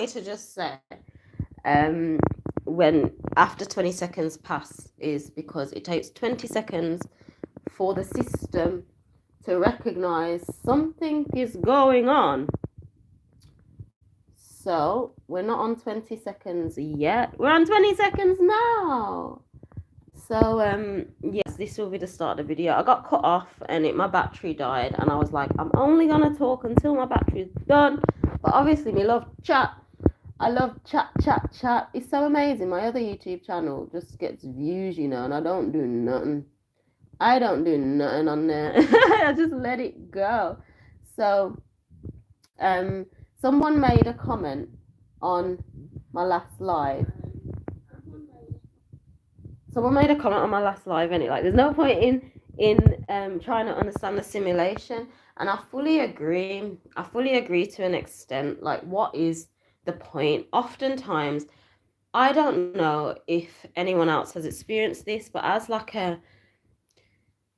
wanted to just say, when after 20 seconds pass is because it takes 20 seconds for the system to recognize something is going on. So we're not on 20 seconds yet. We're on 20 seconds now. So yes, this will be the start of the video. I got cut off and my battery died, and I was like, I'm only gonna talk until my battery's done. But obviously me love chat. I love chat. It's so amazing. My other YouTube channel just gets views, and I don't do nothing. On there. I just let it go. So someone made a comment on my last live. And there's no point in trying to understand the simulation, and I fully agree to an extent. Like, what is the point? Oftentimes I don't know if anyone else has experienced this, but as like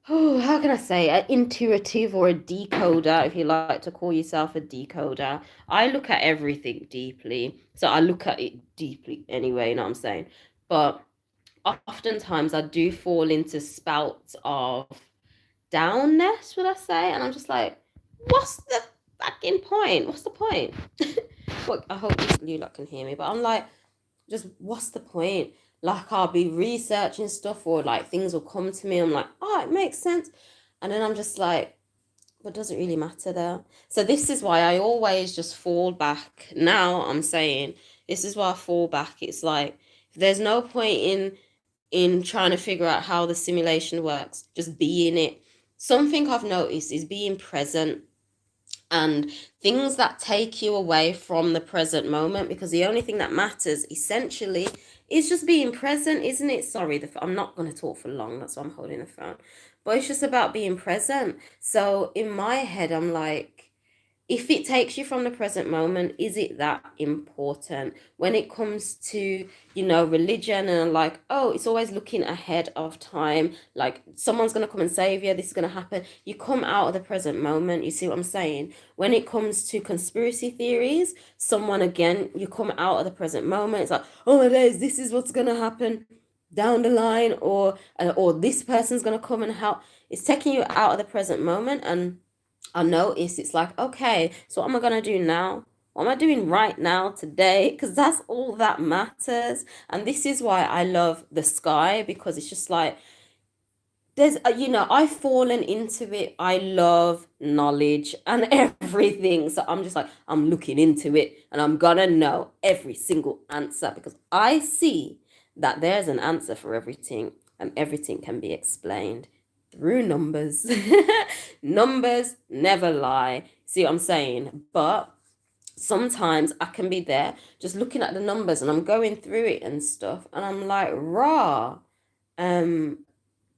how can I say, an intuitive or a decoder, if you like to call yourself a decoder, I look at everything deeply. So I look at it deeply anyway, you know what I'm saying? But oftentimes I do fall into spouts of downness, would I say? And I'm just like, what's the fucking point? What's the point? Look, I hope you lot can hear me, but I'm like, just what's the point? Like, I'll be researching stuff, or like things will come to me. I'm like, oh, it makes sense. And then I'm just like, but does it really matter though? So this is why I always just fall back. Now I'm saying, this is why I fall back. It's like, if there's no point in trying to figure out how the simulation works, just be in it. Something I've noticed is being present, and things that take you away from the present moment, because the only thing that matters essentially is just being present, isn't it? Sorry, I'm not going to talk for long, that's why I'm holding the phone, but it's just about being present. So in my head, I'm like, if it takes you from the present moment, is it that important? When it comes to, religion, and like, oh, it's always looking ahead of time, like someone's going to come and save you, this is going to happen. You come out of the present moment. You see what I'm saying? When it comes to conspiracy theories, you come out of the present moment. It's like, oh my days, this is what's going to happen down the line, or this person's going to come and help. It's taking you out of the present moment. And I notice it's like, okay, so what am I going to do now? What am I doing right now, today? Because that's all that matters. And this is why I love the sky, because it's just like, there's, I've fallen into it. I love knowledge and everything. So I'm just like, I'm looking into it, and I'm going to know every single answer, because I see that there's an answer for everything, and everything can be explained through numbers. Numbers never lie. See what I'm saying? But sometimes I can be there just looking at the numbers, and I'm going through it and stuff, and I'm like,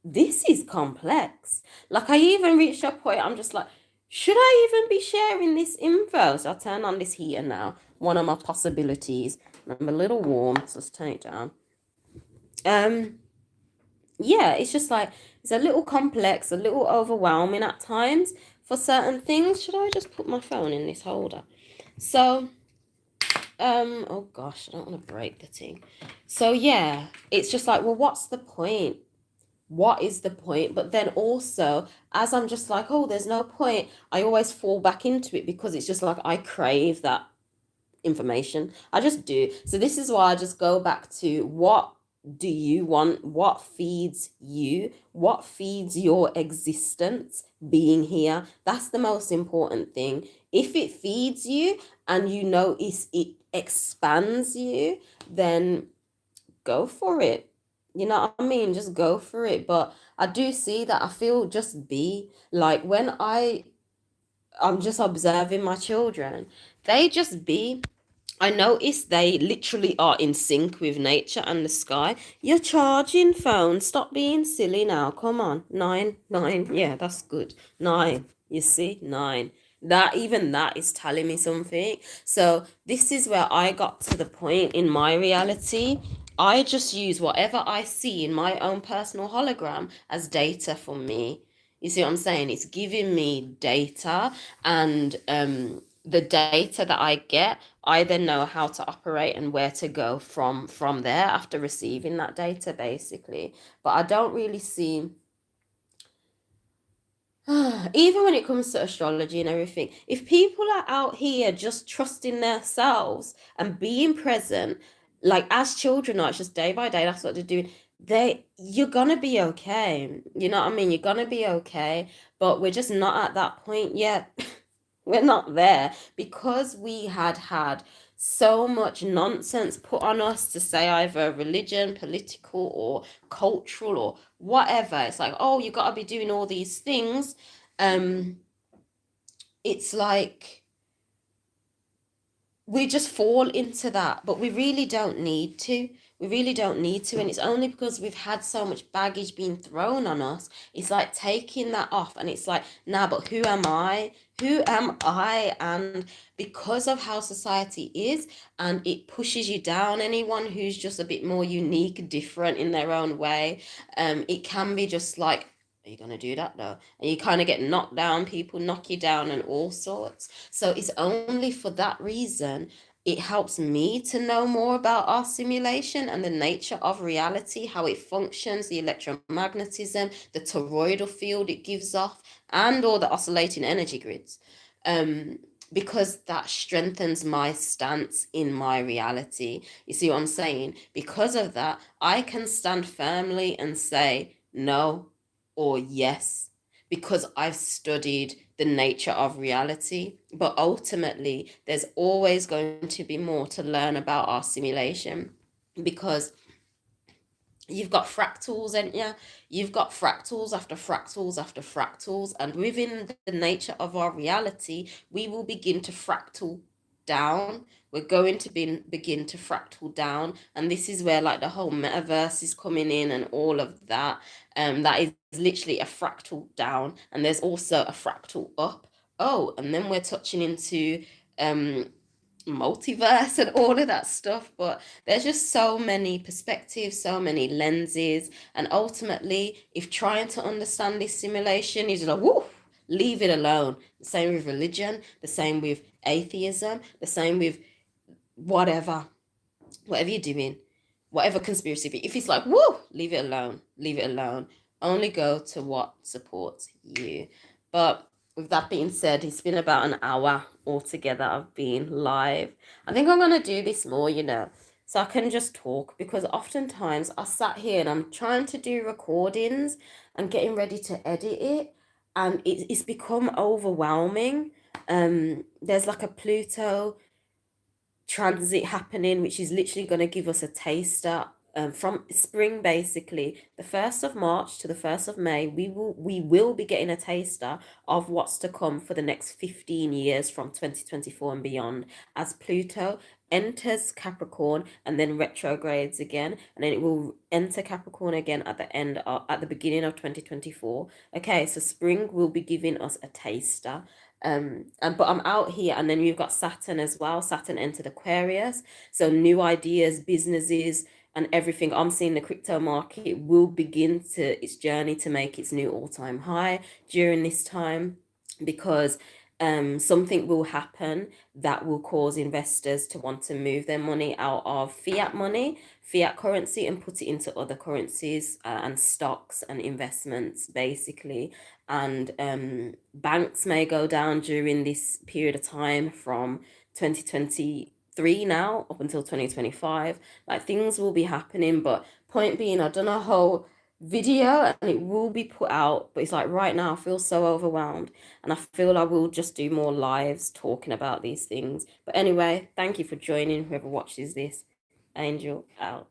this is complex. Like, I even reached a point, I'm just like, should I even be sharing this info? So I'll turn on this heater now, one of my possibilities. I'm a little warm, so let's turn it down. Yeah, it's just like, it's a little complex, a little overwhelming at times for certain things. Should I just put my phone in this holder? So, oh gosh, I don't want to break the thing. So yeah, it's just like, well, what's the point? What is the point? But then also, as I'm just like, oh, there's no point, I always fall back into it, because it's just like, I crave that information. I just do. So this is why I just go back to, what do you want? What feeds you? What feeds your existence, being here? That's the most important thing. If it feeds you and you notice it expands you, then go for it. You know what I mean? Just go for it. But I do see that, I feel, just be like, when I'm just observing my children, they just be. I notice they literally are in sync with nature and the sky. You're charging phone. Stop being silly now. Come on. 9. Yeah, that's good. 9. You see? 9. That is telling me something. So this is where I got to the point in my reality. I just use whatever I see in my own personal hologram as data for me. You see what I'm saying? It's giving me data, and the data that I get, I then know how to operate and where to go from there after receiving that data, basically. But I don't really see, even when it comes to astrology and everything, if people are out here just trusting themselves and being present, like as children are, it's just day by day, that's what they're doing. You're gonna be okay. You know what I mean? You're gonna be okay. But we're just not at that point yet. We're not there because we had so much nonsense put on us to say either religion, political, or cultural, or whatever. It's like, oh, you got to be doing all these things. Um, it's like we just fall into that, but we really don't need to. We really don't need to. And it's only because we've had so much baggage being thrown on us. It's like taking that off. And it's like, nah, but who am I? Who am I? And because of how society is, and it pushes you down, anyone who's just a bit more unique, different in their own way, it can be just like, are you going to do that though? And you kind of get knocked down, people knock you down, and all sorts. So it's only for that reason it helps me to know more about our simulation and the nature of reality, how it functions, the electromagnetism, the toroidal field it gives off, and all the oscillating energy grids. Um, because that strengthens my stance in my reality. You see what I'm saying? Because of that, I can stand firmly and say no or yes because I've studied the nature of reality. But ultimately, there's always going to be more to learn about our simulation because you've got fractals, and yeah, you've got fractals after fractals after fractals, and within the nature of our reality, we will begin to fractal down. We're going to begin to fractal down, and this is where like the whole metaverse is coming in and all of that. That is literally a fractal down, and there's also a fractal up. Oh, and then we're touching into um multiverse and all of that stuff, but there's just so many perspectives, so many lenses, and ultimately if trying to understand this simulation is like woo, leave it alone. The same with religion, the same with atheism, the same with whatever you're doing, whatever conspiracy, if it's like woo, leave it alone, leave it alone. Only go to what supports you. But with that being said, it's been about an hour altogether of being live. I think I'm gonna do this more, so I can just talk, because oftentimes I sat here and I'm trying to do recordings and getting ready to edit it, and it's become overwhelming. There's like a Pluto transit happening, which is literally going to give us a taster from spring, basically the 1st of March to the 1st of May. We will be getting a taster of what's to come for the next 15 years from 2024 and beyond, as Pluto enters Capricorn and then retrogrades again, and then it will enter Capricorn again at the beginning of 2024. Okay, so spring will be giving us a taster. But I'm out here, and then we've got Saturn as well. Saturn entered Aquarius, so new ideas, businesses, and everything. I'm seeing the crypto market will begin to its journey to make its new all-time high during this time, because something will happen that will cause investors to want to move their money out of fiat currency, and put it into other currencies, and stocks and investments, basically. And banks may go down during this period of time from 2023 now up until 2025. Like, things will be happening, but point being, I've done a whole video and it will be put out, but it's like right now I feel so overwhelmed, and I feel I will just do more lives talking about these things. But anyway, thank you for joining, whoever watches this. Angel out.